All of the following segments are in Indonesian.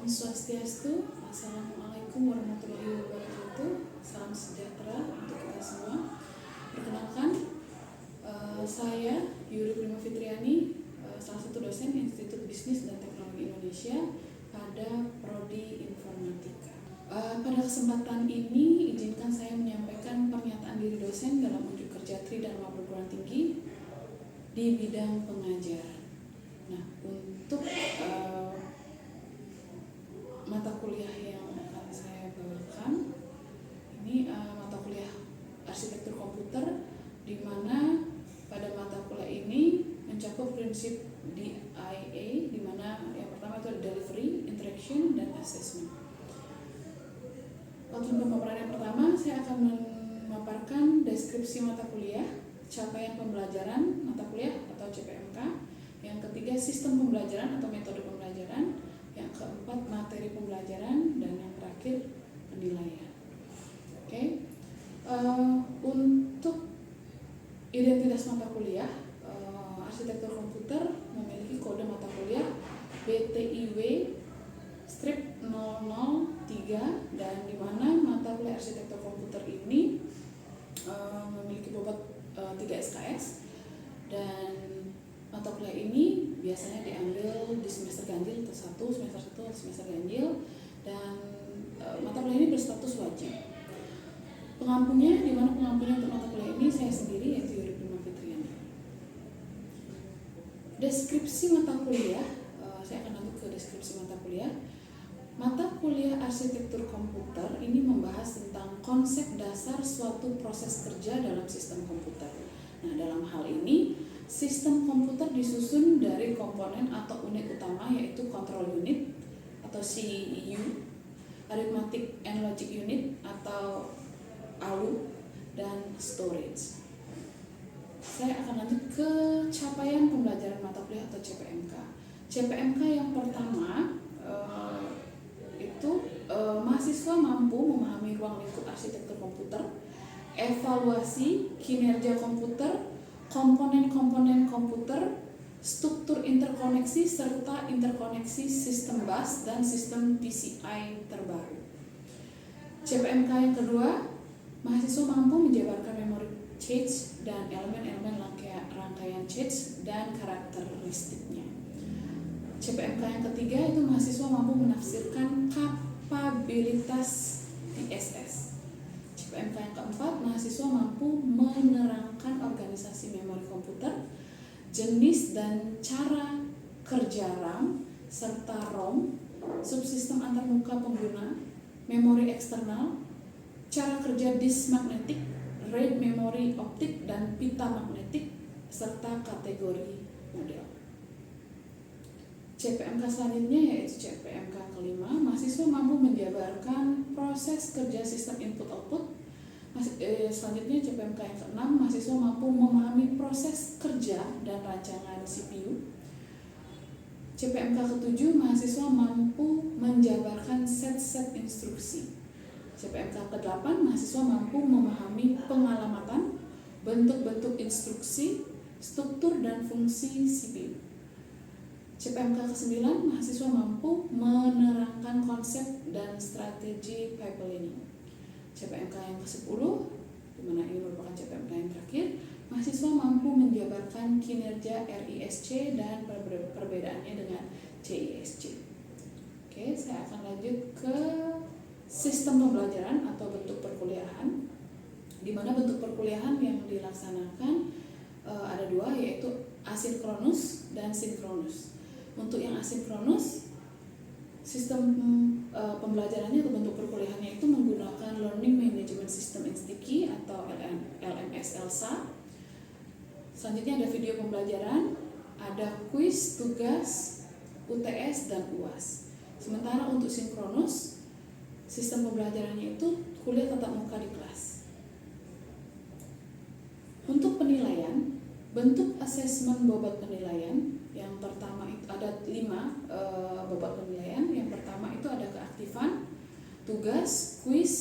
Om Swastiastu, Assalamualaikum warahmatullahi wabarakatuh. Salam sejahtera untuk kita semua. Perkenalkan, saya Yuri Prima Fitriani, salah satu dosen Institut Bisnis dan Teknologi Indonesia pada Prodi Informatika. Pada kesempatan ini, izinkan saya menyampaikan pernyataan diri dosen dalam unjuk kerja Tridharma Perguruan Tinggi di bidang pengajaran. Nah, untuk mata kuliah yang akan saya bawakan ini mata kuliah arsitektur komputer, di mana pada mata kuliah ini mencakup prinsip DIA, di mana yang pertama itu delivery, interaction, dan assessment. Untuk pemaparan yang pertama, saya akan memaparkan deskripsi mata kuliah, capaian pembelajaran mata kuliah atau CPMK. Yang ketiga, sistem pembelajaran atau metode pembelajaran. Yang keempat, materi pembelajaran. Dan yang terakhir, penilaian. Oke. Untuk identitas mata kuliah, arsitektur komputer memiliki kode mata kuliah BTIW strip 003, dan di mana mata kuliah arsitektur komputer ini memiliki bobot 3 SKS, dan mata kuliah ini biasanya diambil di semester ganjil atau semester ganjil, dan mata kuliah ini berstatus wajib. Pengampunya, di mana pengampunya untuk mata kuliah ini saya sendiri, yaitu Yuri Prima Fitriani. Deskripsi mata kuliah, saya akan lanjut ke deskripsi mata kuliah. Mata kuliah arsitektur komputer ini membahas tentang konsep dasar suatu proses kerja dalam sistem komputer. Nah, dalam hal ini sistem komputer disusun dari komponen atau unit utama, yaitu control unit atau CPU, arithmetic and logic unit atau ALU, dan storage. Saya akan lanjut ke capaian pembelajaran mata kuliah atau CPMK. CPMK yang pertama itu mahasiswa mampu memahami ruang lingkup arsitektur komputer, evaluasi kinerja komputer, komponen-komponen komputer, struktur interkoneksi, serta interkoneksi sistem bus dan sistem PCI terbaru. CPMK yang kedua, mahasiswa mampu menjabarkan memori cache dan elemen-elemen rangkaian cache dan karakteristiknya. CPMK yang ketiga itu mahasiswa mampu menafsirkan kapabilitas DSS. CPMK yang keempat, mahasiswa mampu menerangkan organisasi memori komputer, jenis dan cara kerja RAM serta ROM, subsistem antarmuka pengguna, memori eksternal, cara kerja disk magnetik, RAID memori optik dan pita magnetik, serta kategori model. CPMK selanjutnya yaitu CPMK kelima, mahasiswa mampu menjabarkan proses kerja sistem input-output. Selanjutnya CPMK yang keenam, mahasiswa mampu memahami proses kerja dan rancangan CPU. CPMK ketujuh, mahasiswa mampu menjabarkan set-set instruksi. CPMK ke-8, mahasiswa mampu memahami pengalamatan, bentuk-bentuk instruksi, struktur dan fungsi CPU. CPMK ke-9, mahasiswa mampu menerangkan konsep dan strategi pipelining. CPMK yang ke-10, di mana ini merupakan CPMK yang terakhir, mahasiswa mampu menjabarkan kinerja RISC dan perbedaannya dengan CISC. Oke, saya akan lanjut ke sistem pembelajaran atau bentuk perkuliahan, di mana bentuk perkuliahan yang dilaksanakan ada dua, yaitu asinkronus dan sinkronus. Untuk yang asinkronus, sistem pembelajarannya atau bentuk perkuliahannya itu menggunakan Learning Management System Installation atau LMS ELSA. Selanjutnya ada video pembelajaran, ada kuis, tugas, UTS, dan UAS. Sementara untuk sinkronus, sistem pembelajarannya itu kuliah tatap muka di kelas. Untuk penilaian, bentuk asesmen bobot penilaian, yang pertama itu ada 5 bobot penilaian. Yang pertama itu ada keaktifan, tugas, kuis,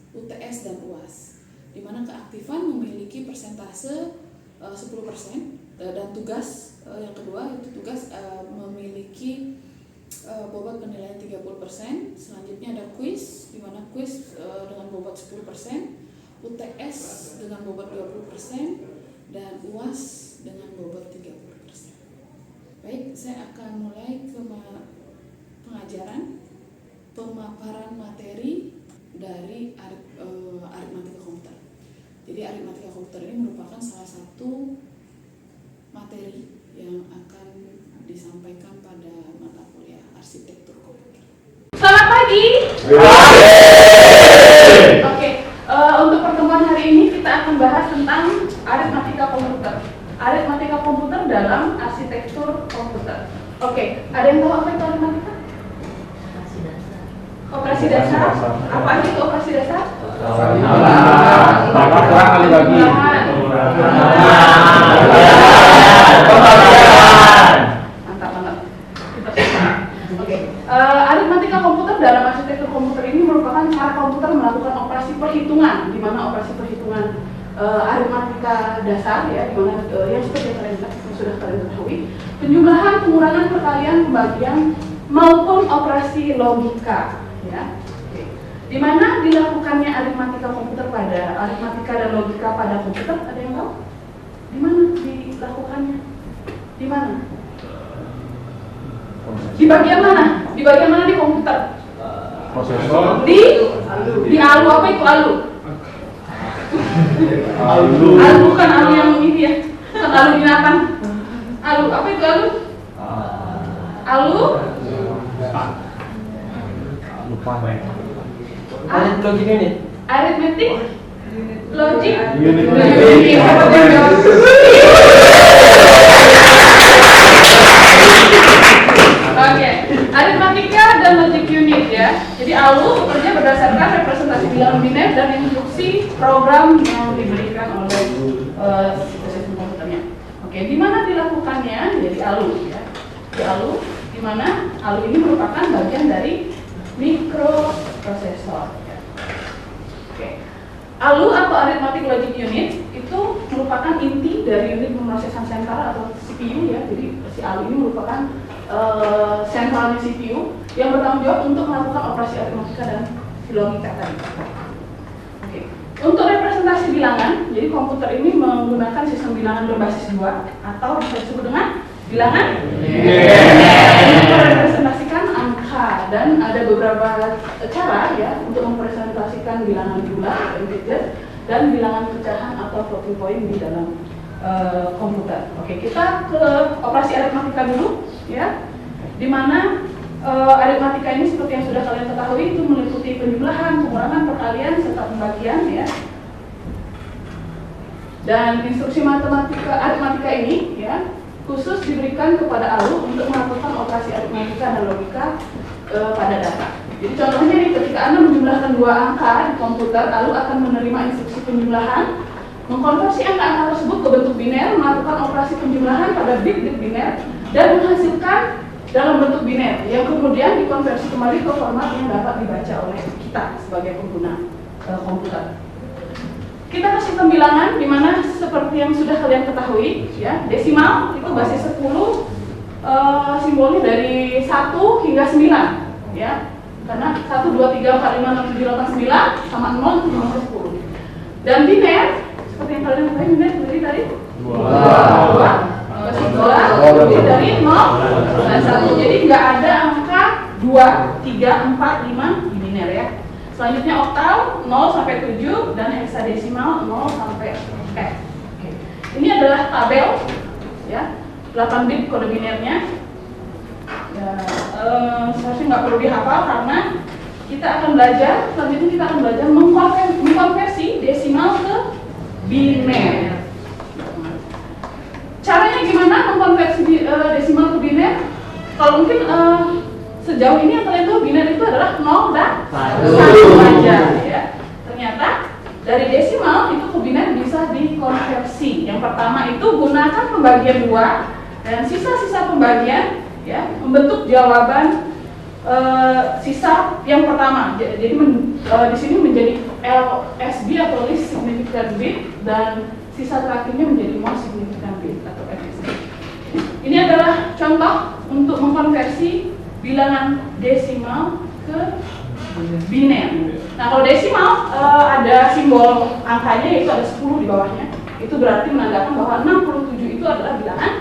UTS, dan UAS. Di mana keaktifan memiliki persentase 10%, dan tugas yang kedua itu tugas memiliki bobot penilaian 30%, 20%, selanjutnya ada kuis, di mana kuis dengan bobot 10%, UTS dengan bobot 20%, dan UAS dengan bobot 30%. Baik, saya akan mulai ke pengajaran pemaparan materi dari aritmatika komputer. Jadi aritmatika komputer ini merupakan salah satu materi yang akan disampaikan pada mata kuliah arsitektur komputer. Selamat pagi. Oke, untuk pertemuan hari ini kita akan bahas tentang aritmatika komputer. Aritmatika komputer dalam arsitektur komputer. Oke, ada yang tahu apa itu aritmatika? Operasi dasar. Apa itu operasi dasar? Kali lagi. Mantap. Oke. Aritmatika komputer dalam arsitektur komputer ini merupakan cara komputer melakukan operasi perhitungan, di mana operasi perhitungan aritmatika dasar ya, di mana yang seperti yang sudah kalian ketahui, penjumlahan, pengurangan, perkalian, pembagian maupun operasi logika ya. Oke. Di mana dilakukannya aritmatika komputer pada aritmatika dan logika pada komputer, ada yang tahu? Di mana dilakukannya? Di mana? Di bagian mana? Di bagian mana di komputer? Prosesor. Di alu. Apa itu alu? Alu bukan alu yang ini ya, bukan alu binatang. Alu, apa itu alu? Alu? Lupa. Logic unit. Arithmetic? Logic? Unit. Oke, aritmatika dan logic unit ya. Jadi ALU bekerja berdasarkan representasi bilangan biner dan instruksi program yang diberikan oleh sistem komputernya. Oke, di mana dilakukannya? Jadi ALU ya. Di ALU, di mana ALU ini merupakan bagian dari mikroprosesor. Ya. Oke, ALU atau arithmetic logic unit itu merupakan inti dari unit pemrosesan sentral atau CPU ya. Jadi si ALU ini merupakan sentralnya CPU yang bertanggung jawab untuk melakukan operasi aritmatika dan logika tadi. Oke. Untuk representasi bilangan, jadi komputer ini menggunakan sistem bilangan berbasis 2 atau bisa disebut dengan bilangan untuk merepresentasikan angka, dan ada beberapa cara ya untuk merepresentasikan bilangan bulat, integer, dan bilangan pecahan atau floating point di dalam komputer. Oke, kita ke operasi aritmatika dulu ya. Di mana aritmatika ini seperti yang sudah kalian ketahui itu meliputi penjumlahan, pengurangan, perkalian serta pembagian ya. Dan instruksi aritmatika ini ya khusus diberikan kepada ALU untuk melakukan operasi aritmatika dan logika pada data. Jadi contohnya nih, ketika Anda menjumlahkan 2 angka di komputer, ALU akan menerima instruksi penjumlahan, mengkonversi angka-angka tersebut ke bentuk biner, melakukan operasi penjumlahan pada bit-bit biner, dan menghasilkan dalam bentuk biner yang kemudian dikonversi kembali ke format yang dapat dibaca oleh kita sebagai pengguna komputer. Kita ke sistem bilangan, di mana seperti yang sudah kalian ketahui ya, desimal itu basis 10, simbolnya dari 1 hingga 9 ya. Karena 1, 2, 3, 4, 5, 6, 7, 8, 9 sama 0 sampai 10. Dan biner seperti yang kalian ketahui, biner terdiri dari 2 terdiri dari 0 dan 1. Jadi nggak ada angka 2, 3, 4, 5 di biner ya. Selanjutnya oktal 0 sampai 7 dan heksadesimal 0 sampai F. Oke. Ini adalah tabel ya, 8 bit kode binernya. Ya, seharusnya nggak perlu dihafal karena kita akan belajar, selanjutnya kita akan belajar mengkonversi desimal ke biner. Caranya gimana mengkonversi desimal ke biner? Kalau mungkin sejauh ini yang kalian tahu biner itu adalah 0 dan 1 aja ya. Ternyata dari desimal itu ke biner bisa dikonversi. Yang pertama itu gunakan pembagian 2 dan sisa-sisa pembagian ya membentuk jawaban sisa yang pertama. Jadi di sini menjadi LSB atau least significant bit, dan sisa terakhirnya menjadi most significant bit atau FSB. Ini adalah contoh untuk mengkonversi bilangan desimal ke biner. Nah kalau desimal ada simbol angkanya yaitu ada 10 di bawahnya. Itu berarti menandakan bahwa 67 itu adalah bilangan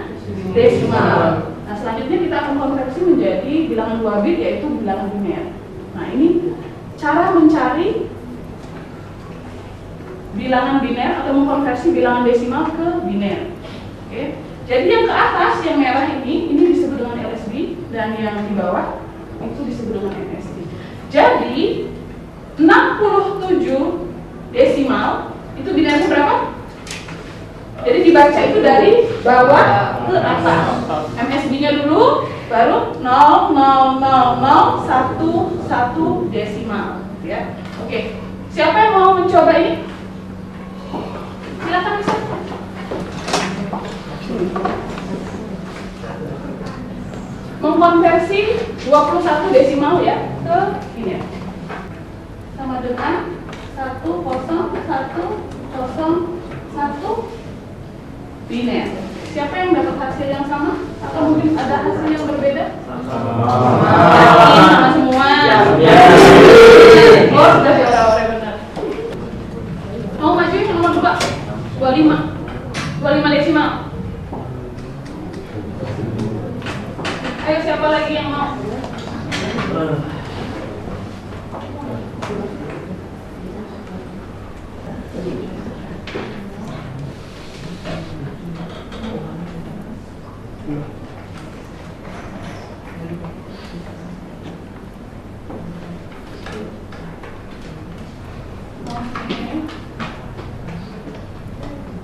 desimal. Nah selanjutnya kita akan konversi menjadi bilangan 2 bit yaitu bilangan biner. Nah ini cara mencari bilangan biner atau mengkonversi bilangan desimal ke biner. Oke. Jadi yang ke atas yang merah ini disebut dengan LSB dan yang di bawah itu disebut dengan MSB. Jadi 67 desimal itu binernya berapa? Jadi dibaca itu dari bawah ke atas. MSB-nya dulu, baru 0,00011 desimal, ya. Oke. Siapa yang mau mencoba ini? Silakan bisa. Mengkonversi 21 desimal ya ke ini ya. Sama dengan 10101 biner. Siapa yang dapat hasil yang sama? Atau mungkin ada hasil yang berbeda? Sama semua. Oh, sudah ya orang-orang benar. Mau maju yang nomor 2? 25 desimal. Ayo siapa lagi yang mau? Oke.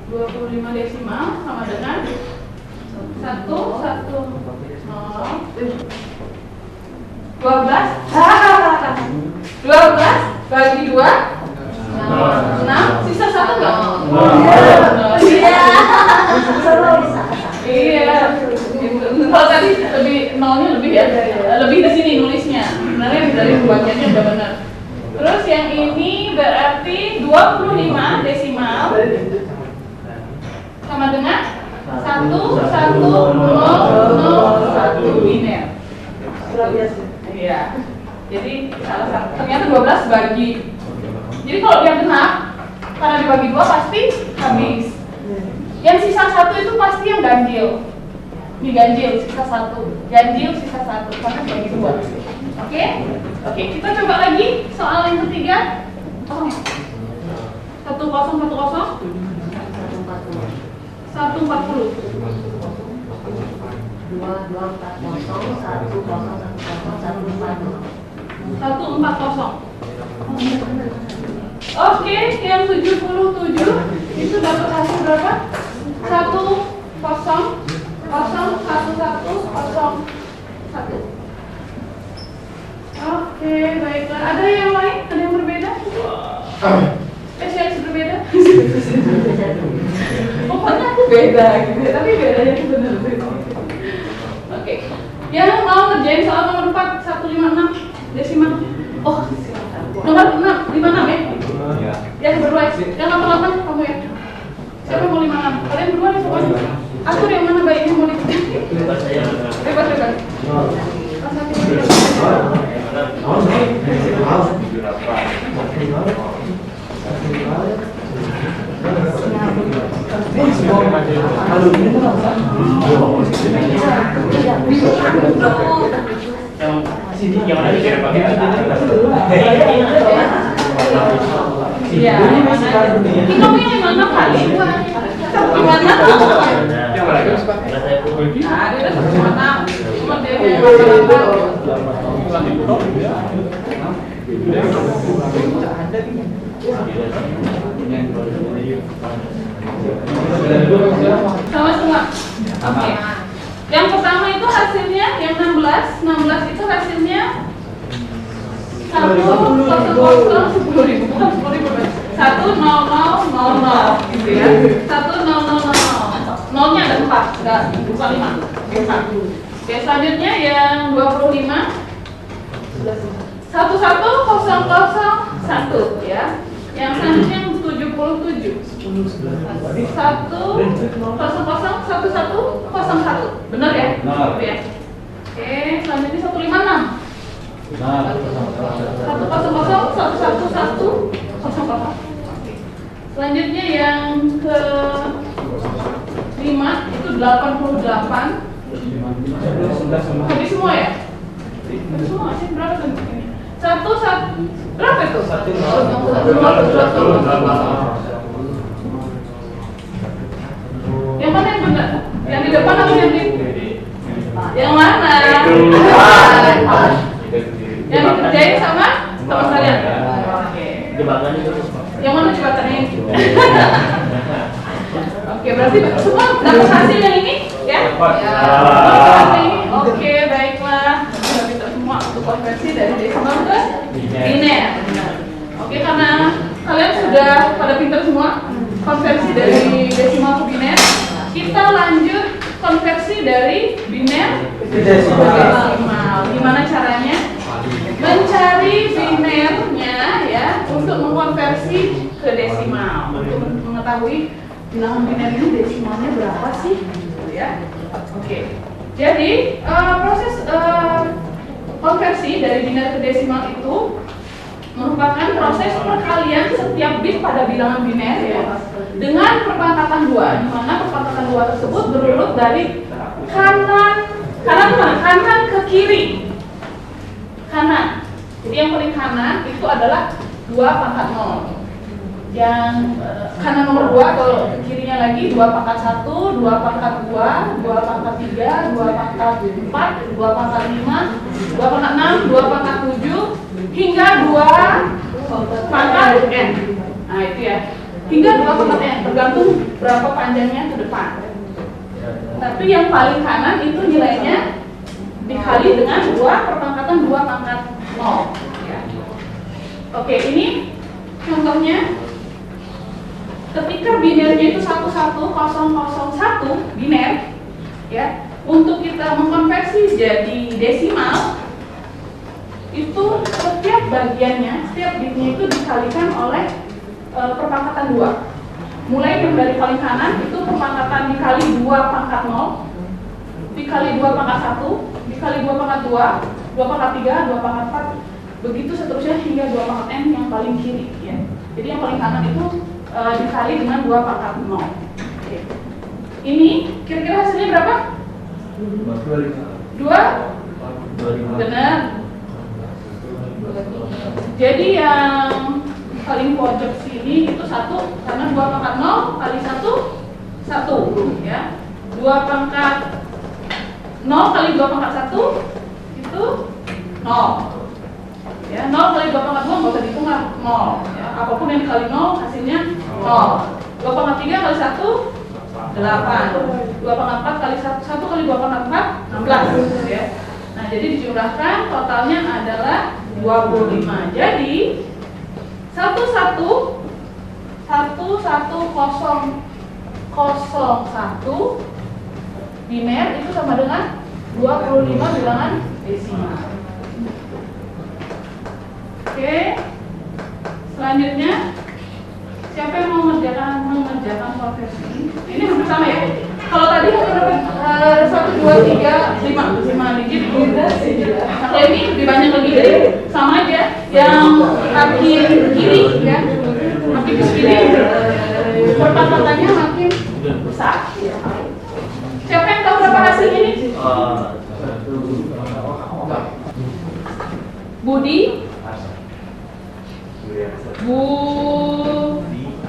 25 desimal sama dengan 12 bagi 2 6, sisa 1 enggak? Iya. Kalau tadi lebih nolnya lebih ya, lebih di sini nulisnya. Sebenarnya dari pembagiannya udah benar. Terus yang ini berarti 25 desimal sama dengan 11001 biner. Iya. Jadi salah satu ternyata 12 bagi. Jadi kalau dia genap karena dibagi 2 pasti habis. Yang sisa 1 itu pasti yang ganjil. Ini ganjil sisa 1, ganjil sisa 1 karena dibagi 2. Oke? Oke, kita coba lagi soal yang ketiga. 1010 140 Oke, yang 77 itu dapat hasil berapa? 1001101. Oke, baiklah. Ada yang lain? Ada yang berbeda? Spesialis berbeda? Pokoknya aku beda gitu, tapi bedanya itu benar. Oke. Yang mau ngerjain soal nomor 4 156 desimal. Oh, silakan. Nomor 6 56 ya? Iya. Yang berdua, yang 88 kamu ya. Siapa mau 56? Kalian berdua nih pokoknya. Atur yang mana baiknya mau dikit. Bebas saya. Bebas. Yang mana bisa pakai? Iya. Ini kamu yang 56 kali. Gimana? Yang mana? Nah, dia udah 56. Cuma dia yang sama semua. Oke. Yang pertama itu hasilnya yang 16 itu hasilnya 10.000 bukan 10.000 10000 gitu ya. 10000. Nolnya ada 4, enggak bukan 5. Oke, selanjutnya yang 25 11001 ya. Yang selanjutnya yang 77 1001101. Benar ya? Benar. Ya. Oke, selanjutnya 156 Nah, 100111110. Selanjutnya yang ke 5 itu 88. Habis semua ya? Habis semua sih berapa tuh ini? Berapa itu? 1. Yang mana yang benar? Yang di depan atau yang di? Yang mana? Yang dikerjain sama kalian? Oke. Yang mana jembatannya? Oke, berarti semua dapat hasil yang ini? Ya? Oke, baiklah. Sudah bisa semua untuk konversi dari desimal ke biner. Oke, karena kalian sudah pada pintar semua konversi dari desimal ke biner, kita lanjut konversi dari biner ke desimal. Gimana caranya? Mencari binernya ya untuk mengkonversi ke desimal. Untuk mengetahui bilangan biner ini desimalnya berapa sih? Gitu ya. Oke. Jadi proses konversi dari biner ke desimal itu merupakan proses perkalian setiap bit pada bilangan biner ya dengan perpangkatan 2, di mana perpangkatan 2 tersebut berurut dari kanan ke kiri. Kanan. Jadi yang paling kanan itu adalah 2 pangkat 0. Yang kanan nomor 2, kalau kirinya lagi 2 pangkat 1, 2 pangkat 2, 2 pangkat 3, 2 pangkat 4, 2 pangkat 5, 2 pangkat 6, 2 pangkat 7 hingga 2 pangkat n. Nah, itu ya. Hingga 2 pangkat n, tergantung berapa panjangnya ke depan. Tapi yang paling kanan itu nilainya dikali dengan 2 perpangkatan 2 pangkat 0 ya. Oke, ini contohnya ketika binernya itu 11001 biner ya, untuk kita mengkonversi jadi desimal itu setiap bagiannya, setiap bitnya itu dikalikan oleh perpangkatan 2. Mulai dari paling kanan itu perpangkatan dikali 2 pangkat 0, dikali 2 pangkat 1, dikali 2 pangkat 2, 2 pangkat 3, 2 pangkat 4, begitu seterusnya hingga 2 pangkat n yang paling kiri ya. Jadi yang paling kanan itu dikali dengan 2 pangkat 0. Oke. Ini kira-kira hasilnya berapa? 2? Benar. Jadi yang paling pojok sini itu 1, karena 2 pangkat 0 kali 1, 1 ya. 2 pangkat 0 kali 2 pangkat 1 itu 0 ya. 0 kali 2 pangkat 2 nggak usah dihitung lah, 0 ya. Apapun yang dikali 0 hasilnya 0. 2 pangkat 3 kali 1 8. 2 pangkat 4 kali 1 kali 2 pangkat 4 16 ya. Nah, jadi dijumlahkan totalnya adalah 25. Jadi 11001 biner itu sama dengan 25 bilangan desimal. Oke. Selanjutnya siapa yang mau mengerjakan konversi? Ini hampir sama ya. Kalau tadi berapa? 1, 2, 3, 5 digit. Nah, kalau ini lebih banyak lagi, jadi sama aja. Yang makin kiri ya, makin ke kiri perpangkatannya makin besar. Siapa yang tahu berapa hasil ini? Budi,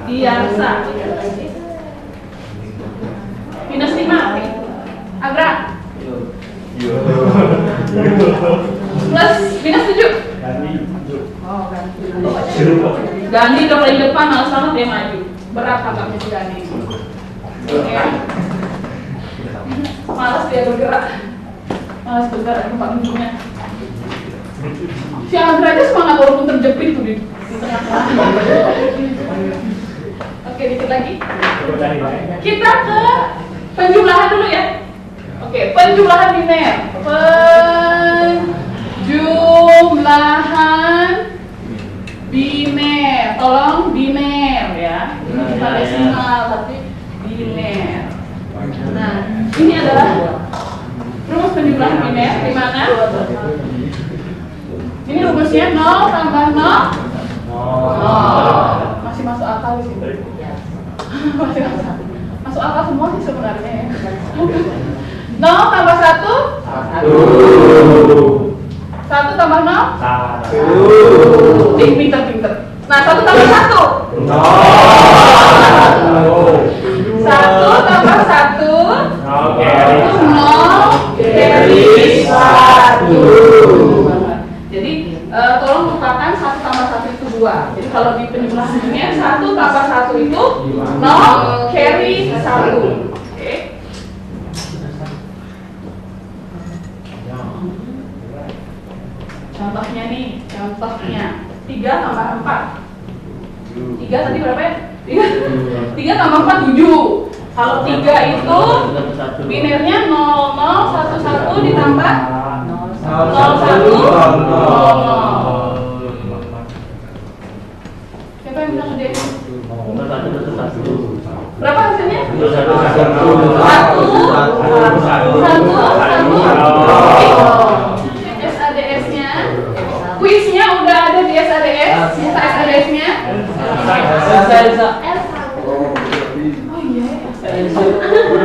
Budiarsa, minus 5. Agra, plus minus 7. Oh, Gandhi udah paling depan, malas banget dia maju. Berat kakaknya si Gandhi. Oke. Malas dia bergerak. Malas bergerak tempat duduknya. Si Agra aja semangat walaupun terjepit tuh di tengah-tengah. Oke, dikit lagi. Kita ke penjumlahan dulu ya. Oke, penjumlahan biner. Penjumlahan biner. Tolong biner ya. Ini bukan desimal tapi biner. Nah, ini adalah rumus penjumlahan biner di mana rumusnya 0 tambah 0. Masih masuk akal di sini. Masih masuk akal semua sih sebenarnya ya. 0 tambah 1. 1 tambah 0. 1. Pinter. Nah, 1 tambah 1. 1 tambah 1. Oke. 0 carry 1. Jadi tolong lupakan 1 tambah 1 itu 2. Jadi kalau di penjumlahannya 1 tambah 1 itu 0 carry 1. Oke. Contohnya nih, 3 tambah 4. 3 tadi berapa ya? 3 tambah 4 7. Kalau 3 itu binernya 0 0 1 1 ditambah 0 1 0 0. Siapa yang bisa ngerjain? Berapa hasilnya? 1 SADS-nya. Kuisnya udah ada di SADS. Buka SADS-nya. Oh iya ya.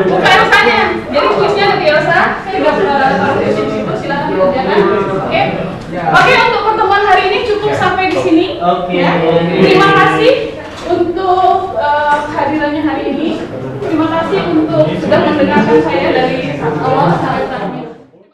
Buka Elsa-nya. Jadi kuisnya ada di Elsa. Saya udah taruh di situ. Silakan dikerjakan. Oke. Oke, untuk pertemuan hari ini cukup sampai di sini. Ya. Terima kasih untuk kehadirannya hari ini. Terima kasih untuk sudah mendengarkan saya dari awal sampai